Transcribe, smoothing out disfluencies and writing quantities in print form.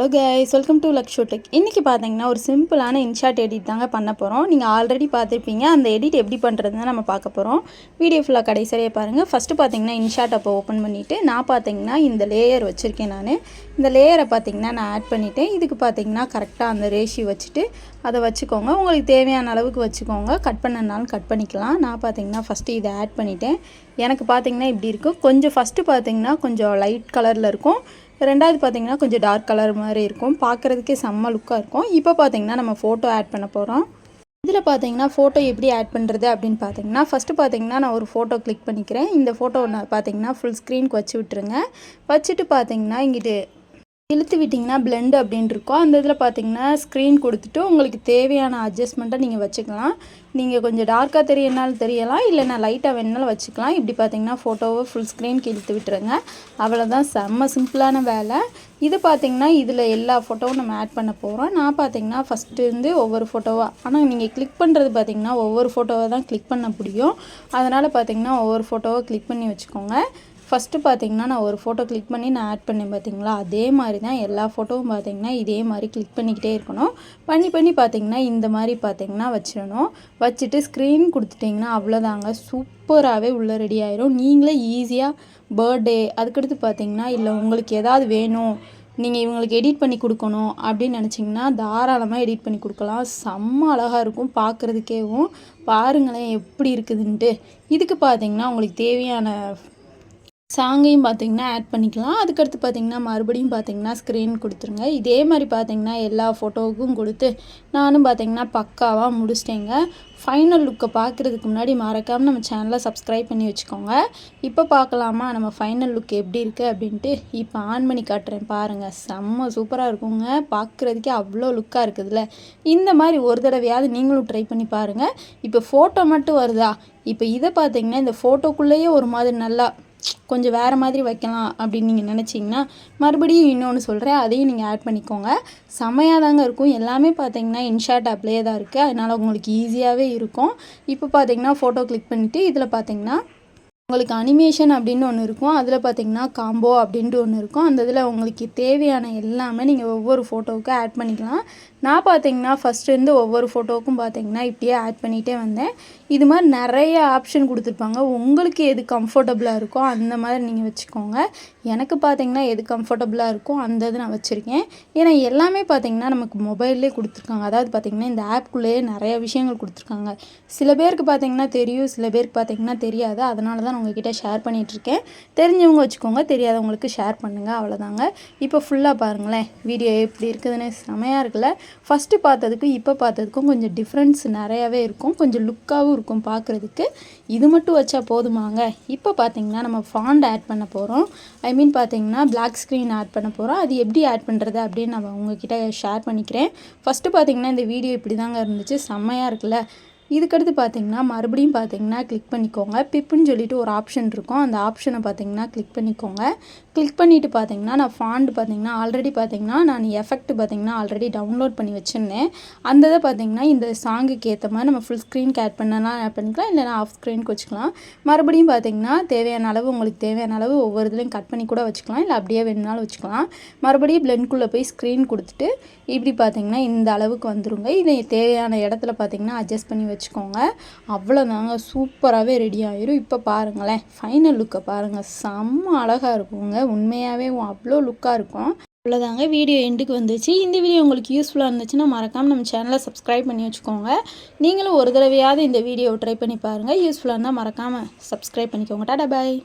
Hello guys, welcome to லக்ஷோ tech. இன்றைக்கி பார்த்தீங்கன்னா ஒரு சிம்பிளான இன்ஷாட் எடிட் தாங்க பண்ண போகிறோம். நீங்கள் ஆல்ரெடி பார்த்துருப்பீங்க. அந்த எடிட் எப்படி பண்ணுறதுன்னு நம்ம பார்க்க போகிறோம். வீடியோ ஃபுல்லாக கடைசியாக பாருங்கள். ஃபஸ்ட்டு பார்த்தீங்கன்னா இன்ஷாட் அப்போ ஓப்பன் பண்ணிவிட்டு நான் பார்த்தீங்கன்னா இந்த லேயர் வச்சுருக்கேன். நான் இந்த லேயரை பார்த்தீங்கன்னா நான் ஆட் பண்ணிவிட்டேன். இதுக்கு பார்த்தீங்கன்னா கரெக்டாக அந்த ரேஷியோ வச்சுட்டு அதை வச்சுக்கோங்க. உங்களுக்கு தேவையான அளவுக்கு வச்சுக்கோங்க. கட் பண்ணனாலும் கட் பண்ணிக்கலாம். நான் பார்த்தீங்கன்னா ஃபஸ்ட்டு இதை ஆட் பண்ணிவிட்டேன். எனக்கு பார்த்தீங்கன்னா இப்படி இருக்கும். கொஞ்சம் ஃபஸ்ட்டு பார்த்தீங்கன்னா கொஞ்சம் லைட் கலரில் இருக்கும். ரெண்டாவது பார்த்தீங்கன்னா கொஞ்சம் டார்க் கலர் மாதிரி இருக்கும். பார்க்குறதுக்கே செம்ம லுக்காக இருக்கும். இப்போ பார்த்தீங்கன்னா நம்ம ஃபோட்டோ ஆட் பண்ண போகிறோம். இதில் பார்த்தீங்கன்னா ஃபோட்டோ எப்படி ஆட் பண்ணுறது அப்படின்னு பார்த்தீங்கன்னா ஃபஸ்ட்டு பார்த்தீங்கன்னா நான் ஒரு ஃபோட்டோ கிளிக் பண்ணிக்கிறேன். இந்த ஃபோட்டோ நான் பார்த்தீங்கன்னா ஃபுல் ஸ்க்ரீனுக்கு வச்சு விட்டுருங்க. வச்சுட்டு பார்த்தீங்கன்னா இங்கிட்டு இழுத்து விட்டிங்கன்னா பிளெண்ட் அப்படின்னு இருக்கும். அந்த இதில் பார்த்தீங்கன்னா ஸ்க்ரீன் கொடுத்துட்டு உங்களுக்கு தேவையான அட்ஜஸ்ட்மெண்ட்டை நீங்கள் வச்சுக்கலாம். நீங்கள் கொஞ்சம் டார்க்காக தெரியனாலும் தெரியலாம், இல்லை நான் லைட்டாக வேணுனாலும் வச்சுக்கலாம். இப்படி பார்த்தீங்கன்னா ஃபோட்டோவை ஃபுல் ஸ்க்ரீனுக்கு இழுத்து விட்டுருங்க. அவ்வளோதான், செம்ம சிம்பிளான வேலை. இது பார்த்தீங்கன்னா இதில் எல்லா ஃபோட்டோவும் நம்ம ஆட் பண்ண போகிறோம். நான் பார்த்தீங்கன்னா ஃபஸ்ட்டு இருந்து ஒவ்வொரு ஃபோட்டோவாக, ஆனால் நீங்கள் கிளிக் பண்ணுறது பார்த்தீங்கன்னா ஒவ்வொரு ஃபோட்டோவை தான் கிளிக் பண்ண முடியும். அதனால் பார்த்தீங்கன்னா ஒவ்வொரு ஃபோட்டோவை கிளிக் பண்ணி வச்சுக்கோங்க. ஃபஸ்ட்டு பார்த்தீங்கன்னா நான் ஒரு ஃபோட்டோ கிளிக் பண்ணி நான் ஆட் பண்ணேன் பார்த்தீங்களா, அதே மாதிரி தான் எல்லா ஃபோட்டோவும் பார்த்தீங்கன்னா இதே மாதிரி கிளிக் பண்ணிக்கிட்டே இருக்கணும். பண்ணி பார்த்தீங்கன்னா இந்த மாதிரி பார்த்தீங்கன்னா வச்சிடணும். வச்சுட்டு ஸ்க்ரீன் கொடுத்துட்டிங்கன்னா அவ்வளோதாங்க, சூப்பராகவே உள்ளே ரெடி ஆயிரும். நீங்களே ஈஸியாக பர்த்டே அதுக்கடுத்து பார்த்தீங்கன்னா இல்லை உங்களுக்கு ஏதாவது வேணும், நீங்கள் இவங்களுக்கு எடிட் பண்ணி கொடுக்கணும் அப்படின்னு நினச்சிங்கன்னா தாராளமாக எடிட் பண்ணி கொடுக்கலாம். செம்ம அழகாக இருக்கும் பார்க்குறதுக்கேவும். பாருங்களேன் எப்படி இருக்குதுன்ட்டு. இதுக்கு பார்த்தீங்கன்னா உங்களுக்கு தேவையான சாங்கையும் பார்த்தீங்கன்னா ஆட் பண்ணிக்கலாம். அதுக்கடுத்து பார்த்தீங்கன்னா மறுபடியும் பார்த்தீங்கன்னா ஸ்க்ரீன் கொடுத்துருங்க. இதே மாதிரி பார்த்தீங்கன்னா எல்லா ஃபோட்டோவுக்கும் கொடுத்து நானும் பார்த்தீங்கன்னா பக்காவாக முடிச்சிட்டேங்க. ஃபைனல் லுக்கை பார்க்குறதுக்கு முன்னாடி மறக்காமல் நம்ம சேனலை சப்ஸ்கிரைப் பண்ணி வச்சுக்கோங்க. இப்போ பார்க்கலாமா நம்ம ஃபைனல் லுக் எப்படி இருக்குது அப்படின்ட்டு. இப்போ ஆன் பண்ணி காட்டுறேன் பாருங்கள். செம்ம சூப்பராக இருக்குங்க. பார்க்குறதுக்கே அவ்வளோ லுக்காக இருக்குதுல்ல. இந்த மாதிரி ஒரு தடவையாவது நீங்களும் ட்ரை பண்ணி பாருங்கள். இப்போ ஃபோட்டோ மட்டும் வருதா, இப்போ இதை பார்த்தீங்கன்னா இந்த ஃபோட்டோக்குள்ளேயே ஒரு மாதிரி நல்லா கொஞ்சம் வேறு மாதிரி வைக்கலாம் அப்படின்னு நீங்கள் நினச்சிங்கன்னா மறுபடியும் இன்னொன்று சொல்கிறேன், அதையும் நீங்கள் ஆட் பண்ணிக்கோங்க. செமையாக தாங்க இருக்கும். எல்லாமே பார்த்தீங்கன்னா இன்ஷாட் ஆப்லேயே தான் இருக்குது. அதனால் உங்களுக்கு ஈஸியாகவே இருக்கும். இப்போ பார்த்தீங்கன்னா ஃபோட்டோ கிளிக் பண்ணிவிட்டு இதில் பார்த்தீங்கன்னா உங்களுக்கு அனிமேஷன் அப்படின்னு ஒன்று இருக்கும். அதில் பார்த்தீங்கன்னா காம்போ அப்படின்ட்டு ஒன்று இருக்கும். அந்த இதில் உங்களுக்கு தேவையான எல்லாமே நீங்கள் ஒவ்வொரு ஃபோட்டோவுக்கும் ஆட் பண்ணிக்கலாம். நான் பார்த்தீங்கன்னா ஃபஸ்ட்டு ஒவ்வொரு ஃபோட்டோவுக்கும் பார்த்தீங்கன்னா இப்படியே ஆட் பண்ணிகிட்டே வந்தேன். இது மாதிரி நிறைய ஆப்ஷன் கொடுத்துருப்பாங்க. உங்களுக்கு எது கம்ஃபர்டபுளாக இருக்கோ அந்த மாதிரி நீங்கள் வச்சுக்கோங்க. எனக்கு பார்த்தீங்கன்னா எது கம்ஃபர்டபுளாக இருக்கோ அந்த இது நான் வச்சுருக்கேன். ஏன்னா எல்லாமே பார்த்தீங்கன்னா நமக்கு மொபைல்லே கொடுத்துருக்காங்க. அதாவது பார்த்தீங்கன்னா இந்த ஆப்குள்ளேயே நிறைய விஷயங்கள் கொடுத்துருக்காங்க. சில பேருக்கு பார்த்தீங்கன்னா தெரியும், சில பேருக்கு பார்த்தீங்கன்னா தெரியாது. அதனால தான் உங்ககிட்ட ஷேர் பண்ணிகிட்ருக்கேன். தெரிஞ்சவங்க வச்சுக்கோங்க, தெரியாதவங்களுக்கு ஷேர் பண்ணுங்கள். அவ்வளோதாங்க. இப்போ ஃபுல்லாக பாருங்களேன் வீடியோ எப்படி இருக்குதுன்னு. செமையாக இருக்குல்ல. ஃபஸ்ட்டு பார்த்ததுக்கும் இப்போ பார்த்ததுக்கும் கொஞ்சம் டிஃப்ரென்ஸ் நிறையாவே இருக்கும். கொஞ்சம் லுக்காகவும் இருக்கும் பார்க்குறதுக்கு. இது மட்டும் வச்சா போதுமாங்க. இப்போ பார்த்தீங்கன்னா நம்ம ஃபாண்ட் ஆட் பண்ண போகிறோம். ஐ மீன் பார்த்தீங்கன்னா பிளாக் ஸ்க்ரீன் ஆட் பண்ண போகிறோம். அது எப்படி ஆட் பண்ணுறது அப்படின்னு நான் உங்ககிட்ட ஷேர் பண்ணிக்கிறேன். ஃபஸ்ட்டு பார்த்தீங்கன்னா இந்த வீடியோ இப்படி தாங்க இருந்துச்சு. செம்மையாக இருக்குல்ல. இதுக்கடுத்து பார்த்தீங்கன்னா மறுபடியும் பார்த்தீங்கன்னா கிளிக் பண்ணிக்கோங்க. பிப்புன்னு சொல்லிட்டு ஒரு ஆப்ஷன் இருக்கும். அந்த ஆப்ஷனை பார்த்தீங்கன்னா கிளிக் பண்ணிக்கோங்க. கிளிக் பண்ணிவிட்டு பார்த்தீங்கன்னா நான் ஃபாண்ட் பார்த்தீங்கன்னா ஆல்ரெடி பார்த்தீங்கன்னா நான் எஃபெக்ட் பார்த்தீங்கன்னா ஆல்ரெடி டவுன்லோட் பண்ணி வச்சுருந்தேன். அந்த இதை பார்த்தீங்கன்னா இந்த சாங்குக்கு ஏற்ற மாதிரி நம்ம ஃபுல் ஸ்க்ரீனுக்கு ஆட் பண்ணலாம், ஆட் பண்ணிக்கலாம், இல்லைனா ஆஃப் ஸ்க்ரீனுக்கு வச்சுக்கலாம். மறுபடியும் பார்த்தீங்கன்னா தேவையான அளவு உங்களுக்கு தேவையான அளவு ஒவ்வொரு இதுலையும் கட் பண்ணி கூட வச்சுக்கலாம், இல்லை அப்படியே வேணுனாலும் வச்சுக்கலாம். மறுபடியும் பிளெண்ட்குள்ளே போய் ஸ்க்ரீன் கொடுத்துட்டு இப்படி பார்த்தீங்கன்னா இந்த அளவுக்கு வந்துருங்க. இதை தேவையான இடத்துல பார்த்தீங்கன்னா அட்ஜஸ்ட் பண்ணி வச்சுக்கோங்க. அவ்வளோதாங்க, சூப்பராகவே ரெடி ஆயிரும். இப்போ பாருங்களேன் ஃபைனல் லுக்கை பாருங்கள். செம்ம அழகாக இருக்குங்க. உண்மையாகவே அவ்வளோ லுக்காக இருக்கும். அவ்வளோதாங்க, வீடியோ எண்டுக்கு வந்துச்சு. இந்த வீடியோ உங்களுக்கு யூஸ்ஃபுல்லாக இருந்துச்சுன்னா மறக்காமல் நம்ம சேனலை சப்ஸ்கிரைப் பண்ணி வச்சுக்கோங்க. நீங்களும் ஒரு தடவையாவது இந்த வீடியோவை ட்ரை பண்ணி பாருங்கள். யூஸ்ஃபுல்லாக இருந்தால் மறக்காமல் சப்ஸ்கிரைப் பண்ணிக்கோங்க. டாடா பாய்.